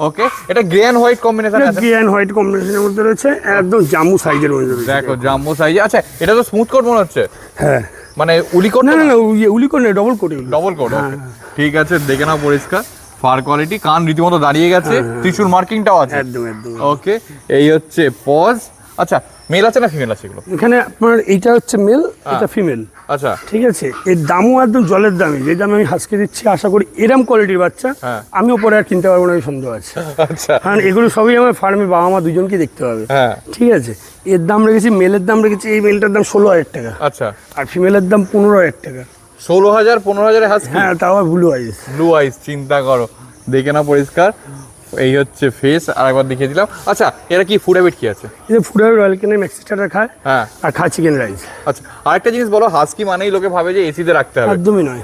Speaker 3: ওকে, এটা গ্রে অ্যান্ড হোয়াইট কম্বিনেশন আছে।
Speaker 1: গ্রে অ্যান্ড হোয়াইট কম্বিনেশনের মধ্যে রয়েছে, একদম জাম্বু সাইজের মধ্যে রয়েছে।
Speaker 3: দেখো জাম্বো সাইজে। আচ্ছা, এটা তো স্মুথ কোট মনে হচ্ছে,
Speaker 1: হ্যাঁ,
Speaker 3: মানে উলি কোট
Speaker 1: না না না, উলিকোট নেই, ডবল কোট।
Speaker 3: Double coat. ঠিক আছে, দেখে নাও পরিষ্কার ফার কোয়ালিটি, কান রীতিমতো দাঁড়িয়ে গেছে, ত্রিশূল মার্কিংটাও আছে।
Speaker 1: একদম একদম।
Speaker 3: ওকে, এই হচ্ছে পজ। আচ্ছা, মেল আছে না ফিমেল আছে এগুলো?
Speaker 1: এখানে আপনার এইটা হচ্ছে মেল, এটা ফিমেল।
Speaker 3: আচ্ছা
Speaker 1: ঠিক আছে, এর দামও একদম জলের দামই, যে দামে আমি হাসকে দিচ্ছি। আশা করি এরম কোয়ালিটির বাচ্চা
Speaker 3: হ্যাঁ।
Speaker 1: আমিও পরে আর কিনতে পারবো না, এই সন্দেহ আছে।
Speaker 3: আচ্ছা
Speaker 1: কারণ এগুলো সবই আমার ফার্মে বাবা মা দুজনকে দেখতে হবে।
Speaker 3: হ্যাঁ
Speaker 1: ঠিক আছে, এর দাম রেখেছি, মেলের দাম রেখেছি, এই মেলটার দাম 16,000 টাকা,
Speaker 3: আচ্ছা।
Speaker 1: আর ফিমেলের দাম 15,000 টাকা।
Speaker 3: 16,000 15,000 হাস্কি
Speaker 1: হ্যাঁ, তাও ব্লু আইস।
Speaker 3: ব্লু আইস, চিন্তা করো, দেখে না পরিষ্কার। এই হচ্ছে ফেস, আরেকবার দেখিয়ে দিলাম। আচ্ছা, এরা কি ফুড হ্যাবিট কি আছে?
Speaker 1: এটা ফুড রয়্যাল কেনে ম্যাক্সি স্টার্টার খায়,
Speaker 3: হ্যাঁ
Speaker 1: আর খায় চিকেন রাইস।
Speaker 3: আচ্ছা, আরেকটা জিনিস বলো, হাস্কি মানেই লোকে ভাবে যে এসিতে রাখতে হবে।
Speaker 1: একদমই নয়।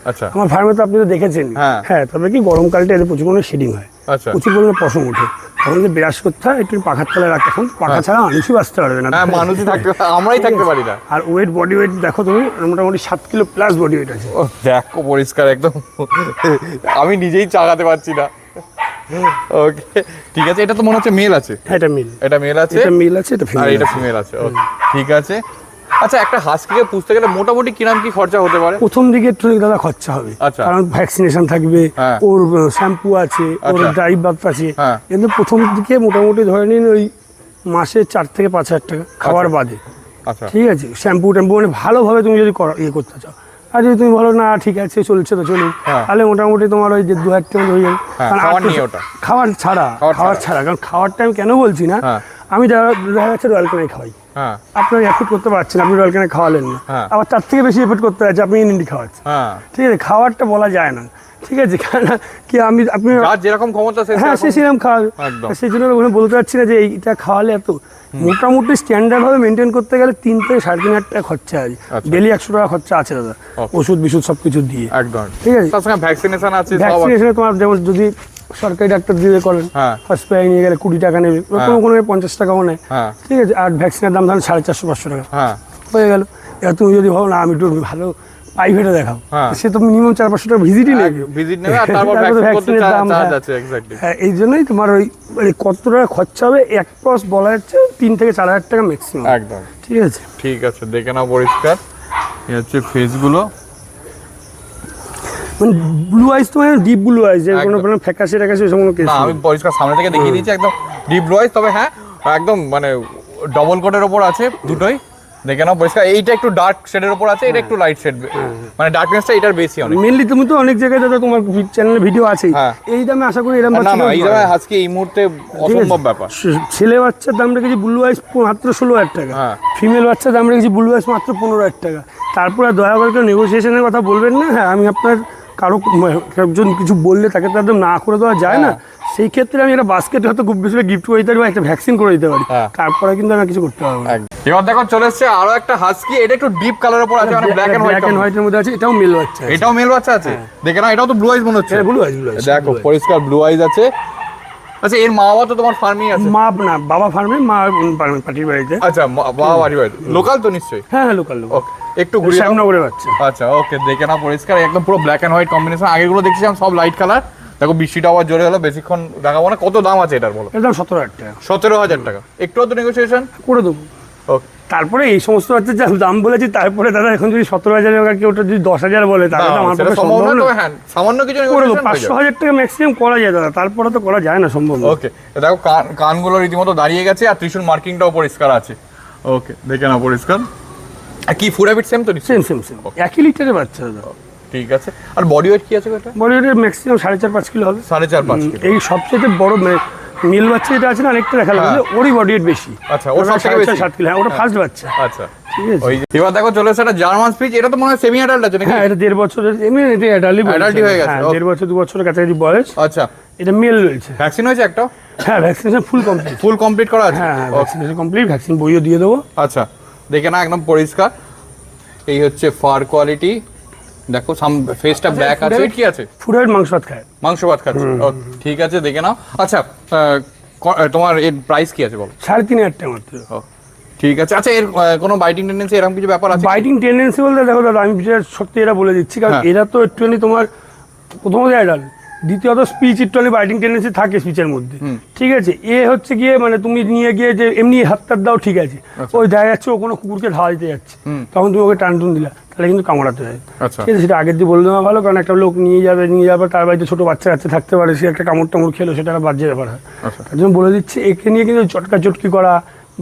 Speaker 3: আচ্ছা
Speaker 1: আমার ফার্মে তো আপনি তো দেখেছেন।
Speaker 3: হ্যাঁ।
Speaker 1: হ্যাঁ, তবে কি গরমকালটা এদের প্রচুর পরিমাণে শেডিং হয়,
Speaker 3: আচ্ছা
Speaker 1: প্রচুর পরিমাণে পশম ওঠে, তখন যে বিরাজ করতে হয়, একটু পাখার তলায় রাখতে। এখন পাখা ছাড়া মানুষই বাঁচতে পারবে না।
Speaker 3: হ্যাঁ, মানুষই থাকতে, আমরাই থাকতে পারি না।
Speaker 1: আর ওয়েট, বডি ওয়েট দেখো তুমি, মোটামুটি 7 কিলো প্লাস বডি ওয়েট আছে।
Speaker 3: ও দেখো পরিষ্কার একদম, আমি নিজেই চাগাতে পারছি না। ওকে, ঠিক আছে, এটা তো মনে হচ্ছে মেল আছে।
Speaker 1: হ্যাঁ, এটা মিল,
Speaker 3: এটা মেল আছে,
Speaker 1: এটা মিল আছে, এটা
Speaker 3: আর
Speaker 1: ফিমেল
Speaker 3: এটা
Speaker 1: আছে।
Speaker 3: ফিমেল আছে। ওকে, ঠিক আছে। আচ্ছা, একটা হাস্কিকে পুষতে গেলে মোটামুটি কিরাম কি খরচা হতে পারে?
Speaker 1: প্রথম দিকে একটু দাদা খরচা হবে,
Speaker 3: আচ্ছা।
Speaker 1: কারণ ভ্যাকসিনেশন থাকবে,
Speaker 3: হ্যাঁ।
Speaker 1: ওর শ্যাম্পু আছে, ওর
Speaker 3: আচ্ছা।
Speaker 1: ড্রাই বাথ আছে।
Speaker 3: হ্যাঁ।
Speaker 1: কিন্তু প্রথম দিকে মোটামুটি ধরে নিন ওই মাসে 4 থেকে 5,000 টাকা খাওয়ার বাদে।
Speaker 3: আচ্ছা
Speaker 1: ঠিক আছে, শ্যাম্পু ট্যাম্পু মানে ভালোভাবে তুমি যদি ইয়ে করতে চাও। আর যদি তুমি বলো না ঠিক আছে চলছে তো চলুন,
Speaker 3: হ্যাঁ।
Speaker 1: তাহলে মোটামুটি তোমার ওই যে 2,000 টাকা হয়ে যাবে।
Speaker 3: হ্যাঁ,
Speaker 1: কারণ
Speaker 3: খাওয়ার
Speaker 1: আর তো-
Speaker 3: নিয়ে ওটা।
Speaker 1: খাওয়ার ছাড়া,
Speaker 3: খাওয়ার
Speaker 1: খাওয়ার ছাড়া, কারণ খাওয়ারটা আমি কেন বলছি না,
Speaker 3: হ্যাঁ।
Speaker 1: আমি দেখা যাচ্ছে রয়্যাল কেনাই খাওয়াই,
Speaker 3: হ্যাঁ
Speaker 1: আপনার এফোর্ট করতে পারছেন, আপনি রয়্যাল কেনাই খাওয়ালেন না,
Speaker 3: হ্যাঁ।
Speaker 1: আবার তার থেকে বেশি এফোর্ট করতে পারছে, আপনি ইন্ডি খাওয়াচ্ছেন।
Speaker 3: হ্যাঁ,
Speaker 1: ঠিক আছে, খাওয়ারটা বলা যায় না। ঠিক আছে, কারণ কি আপনি
Speaker 3: যার যেরকম ক্ষমতা সে
Speaker 1: হ্যাঁ, সে সেরকম খাওয়াবে।
Speaker 3: একদম।
Speaker 1: সেই জন্য বলতে পারছি না যে এইটা খাওয়ালে এত। মোটামুটি স্ট্যান্ডার্ড ভাবে মেনটেন করতে গেলে 3 থেকে 3,500 টাকা খরচা আছে,
Speaker 3: আচ্ছা।
Speaker 1: ডেলি 100 টাকা খরচা আছে দাদা,
Speaker 3: Okay.
Speaker 1: ওষুধ বিশুধ সব কিছু দিয়ে।
Speaker 3: একদম।
Speaker 1: ঠিক আছে,
Speaker 3: তার সঙ্গে ভ্যাকসিনেশন আছে, সব আছে।
Speaker 2: ভ্যাকসিনেশনে তোমার যেমন যদি সরকারি ডাক্তার দিয়ে করেন,
Speaker 3: হ্যাঁ।
Speaker 2: হসপিটালে নিয়ে গেলে 20 টাকা নেবে, কোনো কোনো 50 টাকাও নেয়।
Speaker 3: হ্যাঁ
Speaker 2: ঠিক আছে, আর ভ্যাকসিনের দাম ধরেন 450-500 টাকা
Speaker 3: হ্যাঁ
Speaker 2: হয়ে গেল। এবার তুমি যদি ভাবো না আমি একটু ভালো প্রাইভেটে দেখাও,
Speaker 3: হ্যাঁ।
Speaker 2: সে তো মিনিমাম 400-500 টাকা ভিজিটই নেবে।
Speaker 3: ভিজিট নেবে আর তারপর
Speaker 2: তারপরে
Speaker 3: ভ্যাকসিন করতে
Speaker 2: ভ্যাকসিনের দাম,
Speaker 3: চার্জ
Speaker 2: হ্যাঁ।
Speaker 3: আছে এক্স্যাক্টলি।
Speaker 2: হ্যাঁ, এই জন্যই তোমার ওই মানে কত টাকা খরচা হবে এক পস বলা যাচ্ছে 3 থেকে 4,000 টাকা ম্যাক্সিমাম।
Speaker 3: একদম
Speaker 2: ঠিক আছে,
Speaker 3: ঠিক আছে, দেখে নাও পরিষ্কার। এই হচ্ছে ফেসগুলো।
Speaker 2: মানে ব্লু আইস তো মানে ডিপ ব্লু আইস, যে কোনো
Speaker 3: একদম।
Speaker 2: কোনো ফ্যাকাশে ট্যাকাশে ওসব কোনো কেস
Speaker 3: না, আমি পরিষ্কার সামনে থেকে দেখিয়ে দিয়েছি, একদম ডিপ ব্লু আইস। তবে হ্যাঁ, একদম মানে ডবল কোটের ওপর আছে দুটোই। দেখে নাও পরিষ্কার। এইটা একটু ডার্ক শেডের উপর আছে, এটা একটু লাইট শেড, মানে ডার্কনেসটা এটার বেশি অনেক।
Speaker 1: মেনলি তুমি তো অনেক জায়গায় দাদা তোমার চ্যানেলে ভিডিও আছে,
Speaker 3: হ্যাঁ।
Speaker 1: এই দামে আশা করি এরকম
Speaker 3: না না, এই জায়গায় আজকে এই মুহূর্তে অসম্ভব ব্যাপার।
Speaker 1: ছেলে বাচ্চার দাম রেখেছি ব্লু আইস মাত্র 16,000 টাকা,
Speaker 3: হ্যাঁ।
Speaker 1: ফিমেল বাচ্চার দাম রেখেছি ব্লু আইস মাত্র 15,000 টাকা। তারপরে দয়া করে কেউ নেগোসিয়েশনের কথা বলবেন না। হ্যাঁ, আমি আপনার কারো একজন কিছু বললে তাকে তো একদম না করে দেওয়া যায় না। সেই ক্ষেত্রে আমি একটা বাস্কেট হয়তো খুব বেশি গিফট করে দিতে পারি বা একটা ভ্যাকসিন করে দিতে পারি, তারপরে কিন্তু আমি কিছু করতে পারবো না।
Speaker 3: এবার দেখো চলে এসেছে আরো একটা হাস্কি, এটা একটু ডিপ কালারের উপর আছে, মানে ব্ল্যাক এন্ড
Speaker 1: হোয়াইটের মধ্যে আছে, এটাও মেল বাচ্চা,
Speaker 3: এটাও মেল বাচ্চা আছে। দেখে না, এটাও তো ব্লু আইজ মনে হচ্ছে।
Speaker 1: ব্লু আইস
Speaker 3: দেখো পরিষ্কার ব্লু আইজ আছে। আচ্ছা, এর মা বাবা তো তোমার ফার্মেই আছে?
Speaker 1: মা না, বাবা ফার্মে, মা পার্টির বাড়িতে।
Speaker 3: আচ্ছা, বাবা বাড়ি বাড়ি লোকাল তো নিশ্চয়ই?
Speaker 1: হ্যাঁ হ্যাঁ, লোকাল।
Speaker 3: ওকে, একটু ঘুরিয়ে দাও।
Speaker 1: শ্যামনগরের বাচ্চা।
Speaker 3: আচ্ছা, ওকে, দেখে না পরিষ্কার, একদম পুরো ব্ল্যাক এন্ড হোয়াইট কম্বিনেশন। আগেগুলো দেখছিলাম সব লাইট কালার। দেখো বৃষ্টিটা আবার জোরে হলো, বেশিক্ষণ দেখাবো না। কত দাম আছে এটার বলো?
Speaker 1: একদম 17,000 টাকা।
Speaker 3: 17,000 টাকা। একটু তো নেগোসিয়েশন
Speaker 1: করে দেবো।
Speaker 3: ওকে,
Speaker 1: তারপরে এই সমস্ত বাচ্চার যা দাম বলেছি, তারপরে দাদা এখন যদি 17,000 টাকা কেউ যদি 10,000 বলে, তাহলে তো আমার পক্ষে সম্ভব না।
Speaker 3: হ্যাঁ, সামান্য কিছু
Speaker 1: করে দেবো, 500,000 টাকা ম্যাক্সিমাম করা যায় দাদা, তারপরে তো করা যায় না, সম্ভব না।
Speaker 3: ওকে, দেখো কানগুলো রীতিমতো দাঁড়িয়ে গেছে, আর ত্রিশূল মার্কিংটাও পরিষ্কার আছে। ওকে, দেখে না পরিষ্কার। আর কি ফুড হ্যাবিট সেম তো?
Speaker 1: সেম সেম সেম, 1 লিটারের বাচ্চা দাদা।
Speaker 3: ঠিক আছে। আর বডি ওয়েট কি আছে এটা?
Speaker 1: বডি ওয়েটের ম্যাক্সিমাম 4.5-5 কিলো হবে।
Speaker 3: 4.5-5 কিলো।
Speaker 1: এই সবচেয়ে বড় মেল বাচ্চা যেটা আছে না, অনেকটা দেখা লাগবে, ওরই বডি ওয়েট বেশি।
Speaker 3: আচ্ছা, ওর সবথেকে বেশি
Speaker 1: 7 কিলো। হ্যাঁ, ওটা ফার্স্ট বাচ্চা।
Speaker 3: আচ্ছা,
Speaker 1: ঠিক আছে।
Speaker 3: ওই এবার দেখো চলে এসেছে একটা জার্মান স্পিচ। এটা তো মনে হয় সেমি অ্যাডাল্ট আছে নাকি?
Speaker 1: হ্যাঁ, এটা 1.5 বছরের, এমনি এটা
Speaker 3: অ্যাডাল্টই হয়ে গেছে।
Speaker 1: 1.5 বছর 2 বছরের কাছাকাছি বয়স।
Speaker 3: আচ্ছা,
Speaker 1: এটা মেল রয়েছে।
Speaker 3: ভ্যাকসিন হয়েছে একটা?
Speaker 1: হ্যাঁ, ভ্যাকসিনেশন ফুল কমপ্লিট
Speaker 3: করা আছে?
Speaker 1: হ্যাঁ হ্যাঁ, ভ্যাকসিনেশন কমপ্লিট, ভ্যাকসিন বইও দিয়ে দেবো।
Speaker 3: আচ্ছা, দেখে না একদম পরিষ্কার। এই হচ্ছে ফার কোয়ালিটি। দেখো ফেসটা ব্ল্যাক আছে। কি আছে?
Speaker 1: ফুড হ্যাবিট মাংস ভাত খায়।
Speaker 3: মাংস ভাত খাচ্ছে। ঠিক আছে, দেখে নাও। আচ্ছা, তোমার এর প্রাইস কি আছে বলো?
Speaker 1: 3,500 টাকা মাত্র।
Speaker 3: ঠিক আছে। আচ্ছা, এর কোনো বাইটিং টেন্ডেন্সি এরকম কিছু ব্যাপার আছে?
Speaker 1: বাইটিং টেন্ডেন্সি বলতে দেখো দাদা, আমি যেটা সত্যি এটা বলে দিচ্ছি, কারণ এরা তো একটুখানি তোমার প্রথমত অ্যাডাল্ট, দ্বিতীয়ত স্পিচ একটুখানি বাইটিং টেন্ডেন্সি থাকে স্পিচের মধ্যে। ঠিক আছে, এ হচ্ছে গিয়ে মানে তুমি নিয়ে গিয়ে যে এমনি হাত দাও, ঠিক আছে, ওই দেখা যাচ্ছে ও কোনো কুকুরকে ধাওয়া দিতে যাচ্ছে, তখন তুমি ওকে টান দিলা, তাহলে কিন্তু কামড়াতে হয়। ঠিক আছে, সেটা আগের দিয়ে বলে দেওয়া ভালো, কারণ একটা লোক নিয়ে যাবে, তার বাড়িতে ছোটো বাচ্চা থাকতে পারে, সে একটা কামড় টামড় খেলো, সেটা একটা বাজে ব্যাপার হয়। তার জন্য বলে দিচ্ছি, একে নিয়ে কিন্তু চটকি করা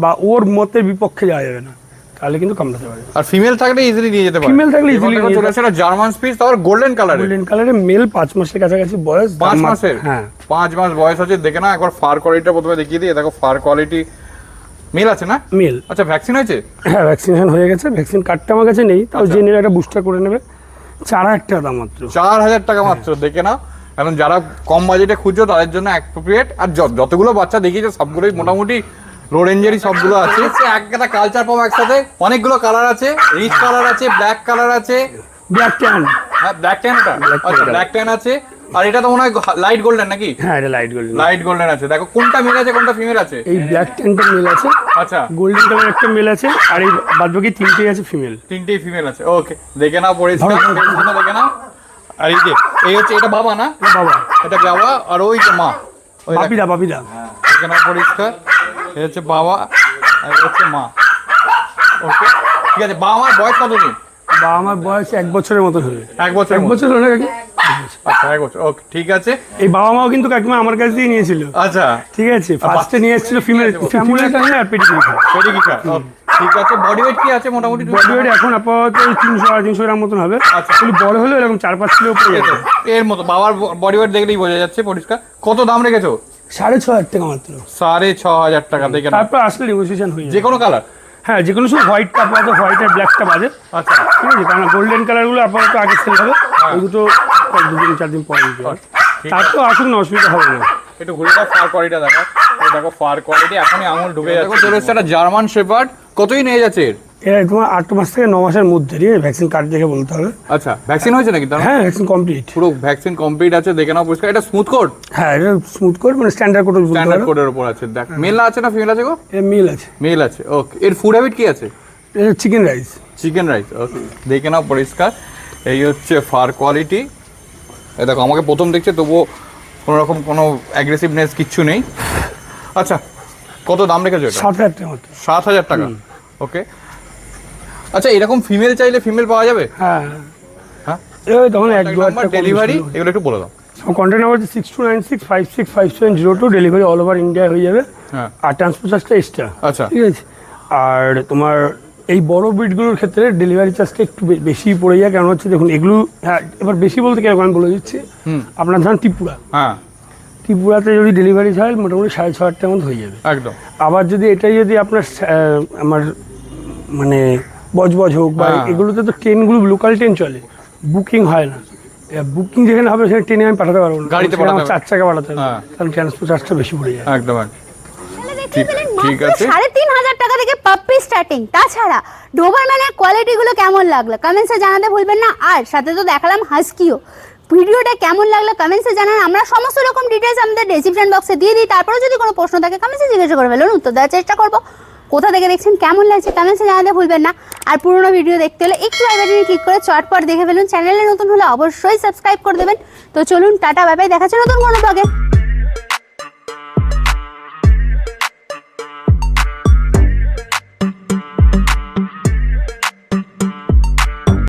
Speaker 1: বা ওর মতের বিপক্ষে যাওয়া যাবে না, তাহলে কিন্তু কামড়াতে পারে।
Speaker 3: আর ফিমেল থাকলে ইজিলি নিয়ে যেতে পারে।
Speaker 1: ফিমেল থাকলে ইজিলি নিয়ে
Speaker 3: চলে আসে জার্মান স্পিচ, তারপর গোল্ডেন কালারে।
Speaker 1: গোল্ডেন কালারে মেল, 5 মাসের কাছাকাছি বয়স।
Speaker 3: 5 মাসের?
Speaker 1: হ্যাঁ,
Speaker 3: 5 মাস বয়স আছে। দেখে না একবার ফার কোয়ালিটিটা প্রথমে দেখিয়ে দিই। দেখো ফার কোয়ালিটি মেল আছে না?
Speaker 1: মেল।
Speaker 3: আচ্ছা, ভ্যাকসিন হয়েছে?
Speaker 1: হ্যাঁ, ভ্যাকসিনেশন হয়ে গেছে। ভ্যাকসিন কার্ডটা আমার কাছে নেই, তাও যে নিলে একটা বুস্টার করে নেবে। 4,000 টাকা দাম মাত্র।
Speaker 3: 4,000 টাকা মাত্র। দেখে নাও, এখন যারা কম বাজেটে খুঁজছো তাদের জন্য অ্যাপ্রোপ্রিয়েট। আর যতগুলো বাচ্চা দেখিয়েছে সবগুলোই মোটামুটি লো রেঞ্জেরই সবগুলো আছে। একটা কালচার পাবো একসাথে, অনেকগুলো কালার আছে, রিচ কালার আছে, ব্ল্যাক কালার আছে,
Speaker 1: ব্ল্যাক ট্যান।
Speaker 3: হ্যাঁ, ব্ল্যাক ট্যান। আচ্ছা, ব্ল্যাক ট্যান আছে। আর এটা তো মনে হয় লাইট গোল্ডেন নাকি?
Speaker 1: হ্যাঁ, এটা লাইট গোল্ডেন।
Speaker 3: লাইট গোল্ডেন আছে। দেখো কোনটা মেল আছে কোনটা ফিমেল আছে।
Speaker 1: এই ব্ল্যাক ট্যানটা মেল আছে।
Speaker 3: আচ্ছা,
Speaker 1: গোল্ডেন কালার একটা মেল আছে, আর এই বাদবাকি 3টেই আছে ফিমেল।
Speaker 3: 3টেই ফিমেল আছে। ওকে, দেখে নাও পরিষ্কার, দেখে নাও। আর এই যে এই হচ্ছে, এটা বাবা না?
Speaker 1: বাবা।
Speaker 3: এটা বাবা, আর ওই যে মা, ওই
Speaker 1: বাপিদা।
Speaker 3: দেখে নাও পরিষ্কার। এই হচ্ছে বাবা, আর এই হচ্ছে মা। ওকে, ঠিক আছে। বাবা মার বয়স কতদিন?
Speaker 1: বাবা আমার বয়স 1 বছরের মতো হবে।
Speaker 3: 1 বছর?
Speaker 1: 1 বছর হলো নাকি?
Speaker 3: আচ্ছা, 1 বছর। ওকে, ঠিক আছে।
Speaker 1: এই বাবা মাও কিন্তু কাকিমা আমার কাছ দিয়ে নিয়েছিল।
Speaker 3: আচ্ছা,
Speaker 1: ঠিক আছে, ফার্স্টে নিয়ে এসেছিল ফিমেল আর পেডিগ্রি খায়।
Speaker 3: ঠিক আছে। বডি ওয়েট কি আছে মোটামুটি?
Speaker 1: বডি ওয়েট এখন আপাতত 300-350 গ্রাম মতন হবে।
Speaker 3: আচ্ছা,
Speaker 1: বড় হলে এরকম 4-5 কিলো উপরে যাবে।
Speaker 3: এর মতো বাবার বডি ওয়েট দেখলেই বোঝা যাচ্ছে পরিষ্কার। কত দাম রেখেছো?
Speaker 1: 6,500 টাকা মাত্র।
Speaker 3: 6,500 টাকা। দেখে
Speaker 1: তারপর আসলে নেগোসিয়েশন হয়ে যাবে।
Speaker 3: যে কোনো কালার?
Speaker 1: হ্যাঁ, যে কোনো, শুধু হোয়াইটটা আপাতত, হোয়াইট আর ব্ল্যাকটা বাজে।
Speaker 3: আচ্ছা,
Speaker 1: ঠিক আছে, কারণ গোল্ডেন কালারগুলো আপাতত আগে সেল হবে, ওই দুটো 2-4 দিন পরে দিতে হবে। তারপর আসুন, অসুবিধা হবে না।
Speaker 3: একটু ঘুরে দাও, ফার কোয়ালিটিটা দেখো। দেখো ফার কোয়ালিটি এখনই আঙুল ঢুকে যাচ্ছে। চলে এসেছে একটা জার্মান শেপার্ড। কতই নিয়ে যাচ্ছে এর?
Speaker 1: এরা তোমার 8 মাস থেকে 9 মাসের মধ্যে, ঠিক আছে, ভ্যাকসিন কার্ড দেখে বলতে হবে।
Speaker 3: আচ্ছা, ভ্যাকসিন হয়েছে নাকি?
Speaker 1: হ্যাঁ, ভ্যাকসিন কমপ্লিট,
Speaker 3: পুরো ভ্যাকসিন কমপ্লিট আছে। দেখে নাও পরিষ্কার। এটা স্মুথ কোড?
Speaker 1: হ্যাঁ, এটা স্মুথ কোড, মানে স্ট্যান্ডার্ড কোড।
Speaker 3: স্ট্যান্ডার্ড কোডের উপর আছে। দেখ, মেল আছে না ফিমেল আছে গো?
Speaker 1: এটা মেল আছে।
Speaker 3: মেল আছে। ওকে, এর ফুড হ্যাবিট কি আছে?
Speaker 1: এটা chicken rice.
Speaker 3: Chicken rice. Okay, দেখে নাও পরিষ্কার। এই হচ্ছে ফার কোয়ালিটি। এই দেখো, আমাকে প্রথম দেখছে, তবুও কোনো রকম কোনো অ্যাগ্রেসিভনেস কিচ্ছু নেই। আচ্ছা, কত দাম রেখেছো এটা?
Speaker 1: 7,000 টাকা মাত্র।
Speaker 3: 7,000 টাকা। ওকে, আচ্ছা, এরকম ফিমেল চাইলে ফিমেল পাওয়া যাবে?
Speaker 1: হ্যাঁ
Speaker 3: হ্যাঁ,
Speaker 1: এই তখন 1-2 টাকা
Speaker 3: ডেলিভারি এগুলো একটু বলে দাও।
Speaker 1: Contact number 6296565702, delivery all over India হয়ে যাবে।
Speaker 3: হ্যাঁ,
Speaker 1: আর ট্রান্সপোর্ট চার্জটা এক্সট্রা।
Speaker 3: আচ্ছা,
Speaker 1: ঠিক আছে, আর তোমার এই বড় ব্রিডগুলোর ক্ষেত্রে ডেলিভারি চার্জটা একটু বেশি পড়ে যায়, কারণ হচ্ছে দেখুন এগুলো, হ্যাঁ এবার বেশি বলতে কিরকম আমি বলে দিচ্ছি। আপনার ধরেন ত্রিপুরা,
Speaker 3: হ্যাঁ
Speaker 1: ত্রিপুরাতে যদি ডেলিভারি হয় মোটামুটি 6,500 টাকার মতো হয়ে যাবে
Speaker 3: একদম।
Speaker 1: আবার যদি এটাই যদি আপনার আমার মানে বজবজ হোক বা এগুলোতে তো ট্রেনগুলো লোকাল ট্রেন চলে, বুকিং হয় না। বুকিং যেখানে হবে সেখানে ট্রেনে আমি পাঠাতে পারবো না,
Speaker 3: গাড়িতে
Speaker 1: সেখানে আমার
Speaker 3: পাঠাতে
Speaker 1: 4 টাকা পাঠাতে হবে,
Speaker 3: হ্যাঁ।
Speaker 1: কারণ ট্রান্সপোর্ট চার্জটা বেশি পড়ে যায়।
Speaker 3: একদম
Speaker 2: ঠিক
Speaker 3: ঠিক আছে।
Speaker 2: 3,500 টাকা থেকে পাপ্পি স্টার্টিং। তাছাড়া ডোবারম্যানের কোয়ালিটিগুলো কেমন লাগলো কমেন্টসে জানাতে ভুলবেন না, আর সাথে তো দেখালাম হাস্কিও। ভিডিওটা কেমন লাগলো কমেন্টসে জানান, আমরা সমস্ত রকম ডিটেলস আমাদের ডেসক্রিপশন বক্সে দিয়ে দিই, তারপরে যদি কোনো প্রশ্ন থাকে কমেন্টসে জিজ্ঞাসা করে ফেলুন, উত্তর দেওয়ার চেষ্টা করবো। কোথা থেকে দেখছেন, কেমন লাগছে কমেন্টসে জানাতে ভুলবেন না। আর পুরোনো ভিডিও দেখতে হলে একটু আই বাটনে ক্লিক করে চটপট দেখে ফেলুন। চ্যানেলে নতুন হলে অবশ্যই সাবস্ক্রাইব করে দেবেন। তো চলুন টাটা, বাই বাই, দেখা হচ্ছে নতুন কোনো ব্লগে।